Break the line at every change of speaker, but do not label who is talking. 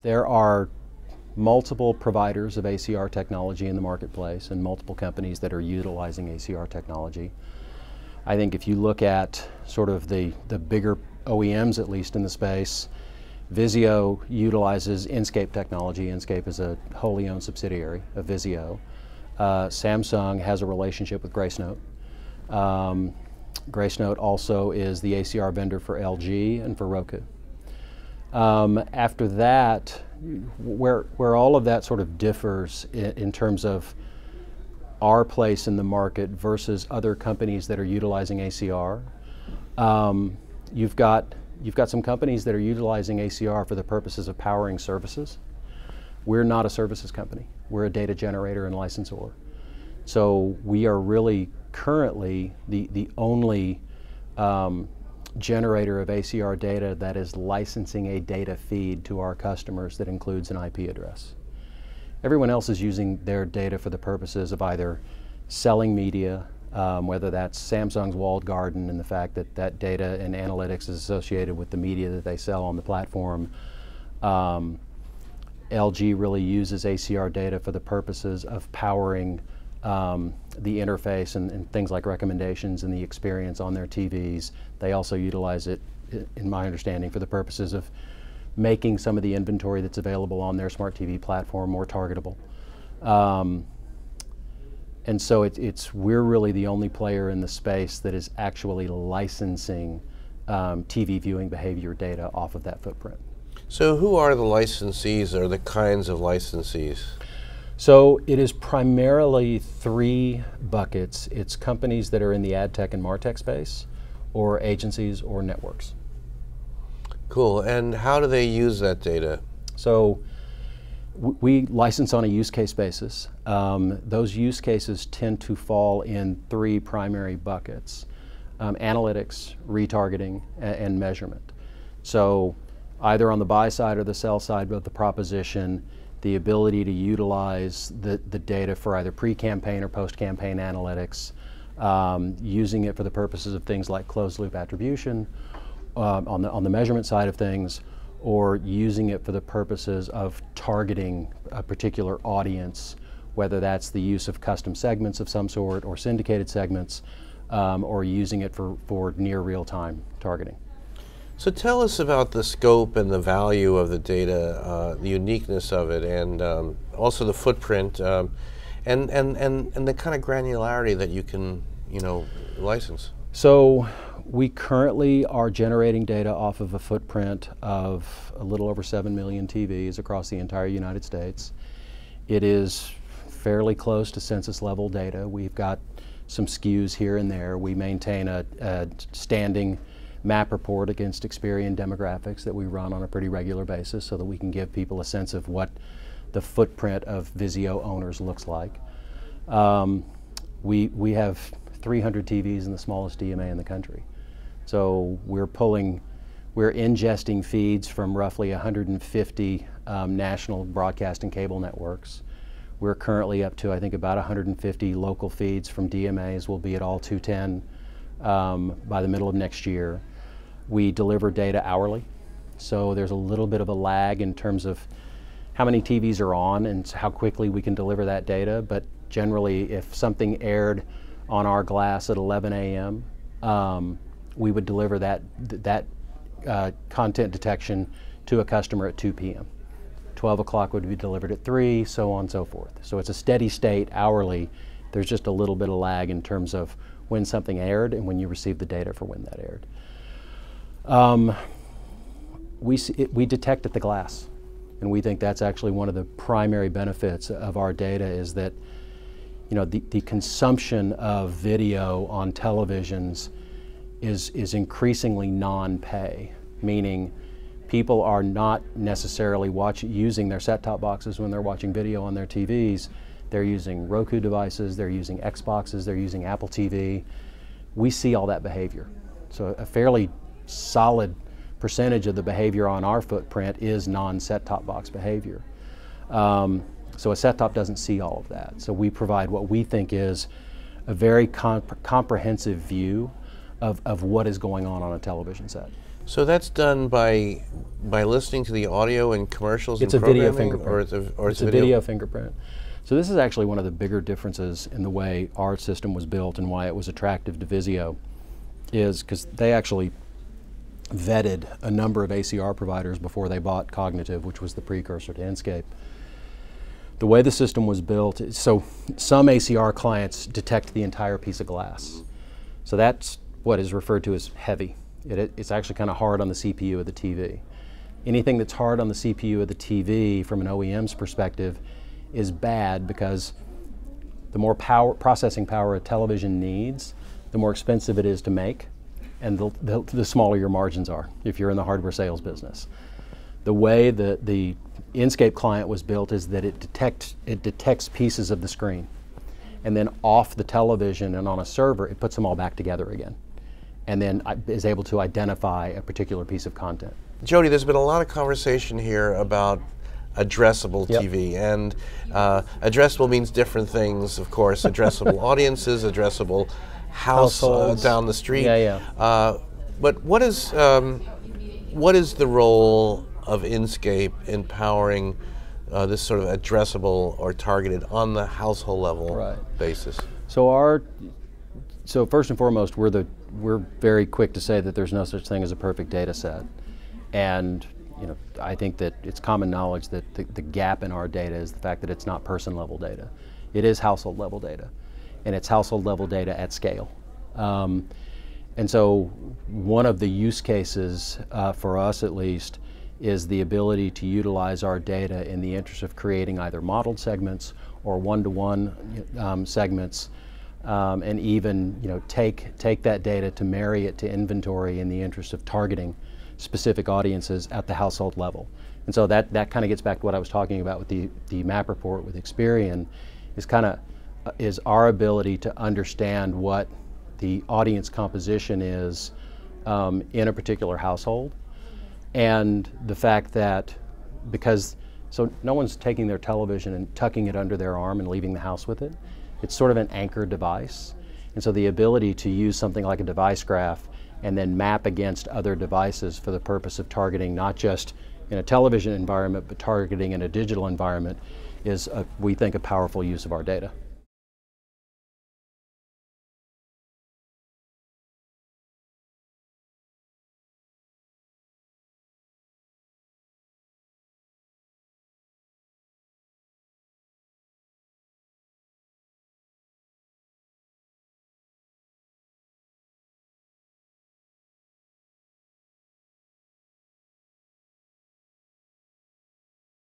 There are multiple providers of ACR technology in the marketplace and multiple companies that are utilizing ACR technology. I think if you look at sort of the bigger OEMs, at least in the space, Vizio utilizes Inscape technology. Inscape is a wholly owned subsidiary of Vizio. Samsung has a relationship with Gracenote. Gracenote also is the ACR vendor for LG and for Roku. After that, where all of that sort of differs in terms of our place in the market versus other companies that are utilizing ACR, you've got some companies that are utilizing ACR for the purposes of powering services. We're not a services company. We're a data generator and licensor. So we are really currently the only generator of ACR data that is licensing a data feed to our customers that includes an IP address. Everyone else is using their data for the purposes of either selling media, whether that's Samsung's walled garden and the fact that that data and analytics is associated with the media that they sell on the platform. LG really uses ACR data for the purposes of powering the interface and things like recommendations and the experience on their TVs. They also utilize it, in my understanding, for the purposes of making some of the inventory that's available on their smart TV platform more targetable. And so we're really the only player in the space that is actually licensing TV viewing behavior data off of that footprint.
So who are the licensees or the kinds of licensees?
So it is primarily three buckets. It's companies that are in the ad tech and MarTech space, or agencies or networks.
Cool. And how do they use that data?
So we license on a use case basis. Those use cases tend to fall in three primary buckets: analytics, retargeting, and measurement. So either on the buy side or the sell side of the proposition, the ability to utilize the data for either pre-campaign or post-campaign analytics, using it for the purposes of things like closed-loop attribution on the measurement side of things, or using it for the purposes of targeting a particular audience, whether that's the use of custom segments of some sort or syndicated segments, or using it for near real-time targeting.
So tell us about the scope and the value of the data, the uniqueness of it, and also the footprint, and the kind of granularity that you can, license.
So we currently are generating data off of a footprint of a little over 7 million TVs across the entire United States. It is fairly close to census-level data. We've got some skews here and there. We maintain a standing map report against Experian demographics that we run on a pretty regular basis so that we can give people a sense of what the footprint of Vizio owners looks like. We have 300 TVs in the smallest DMA in the country. So we're ingesting feeds from roughly 150 national broadcast and cable networks. We're currently up to, I think, about 150 local feeds from DMAs. We'll be at all 210 by the middle of next year. We deliver data hourly, so there's a little bit of a lag in terms of how many TVs are on and how quickly we can deliver that data, but generally if something aired on our glass at 11 a.m., we would deliver that content detection to a customer at 2 p.m. 12 o'clock would be delivered at 3, so on and so forth. So it's a steady state hourly. There's just a little bit of lag in terms of when something aired and when you receive the data for when that aired. We detect at the glass, and we think that's actually one of the primary benefits of our data is that the consumption of video on televisions is increasingly non-pay, meaning people are not necessarily using their set-top boxes when they're watching video on their TVs. They're using Roku devices, they're using Xboxes, they're using Apple TV. We see all that behavior. So a fairly solid percentage of the behavior on our footprint is non-set-top box behavior. So a set-top doesn't see all of that. So we provide what we think is a very comprehensive view of what is going on a television set.
So that's done by listening to the audio and commercials
It's
and
a video
programming,
fingerprint.
or
It's a video fingerprint. So this is actually one of the bigger differences in the way our system was built and why it was attractive to Vizio, is because they actually vetted a number of ACR providers before they bought Cognitive, which was the precursor to Inscape. The way the system was built, so some ACR clients detect the entire piece of glass. So that's what is referred to as heavy. It's actually kind of hard on the CPU of the TV. Anything that's hard on the CPU of the TV from an OEM's perspective is bad, because the more processing power a television needs, the more expensive it is to make, and the smaller your margins are if you're in the hardware sales business. The way the Inscape client was built is that it detects pieces of the screen, and then off the television and on a server, it puts them all back together again, and then is able to identify a particular piece of content.
Jodie, there's been a lot of conversation here about addressable TV, and addressable means different things, of course. Addressable audiences, addressable house down the street. But what is the role of Inscape in powering this sort of addressable or targeted on the household level basis?
So first and foremost, we're very quick to say that there's no such thing as a perfect data set, and I think that it's common knowledge that the gap in our data is the fact that it's not person level data. It is household level data, and it's household level data at scale. And so one of the use cases for us, at least, is the ability to utilize our data in the interest of creating either modeled segments or one-to-one segments, and even take that data to marry it to inventory in the interest of targeting specific audiences at the household level. And so that kind of gets back to what I was talking about with the map report with Experian, is our ability to understand what the audience composition is in a particular household, and the fact that so no one's taking their television and tucking it under their arm and leaving the house with it. It's sort of an anchor device, and so the ability to use something like a device graph and then map against other devices for the purpose of targeting not just in a television environment but targeting in a digital environment is, we think, a powerful use of our data.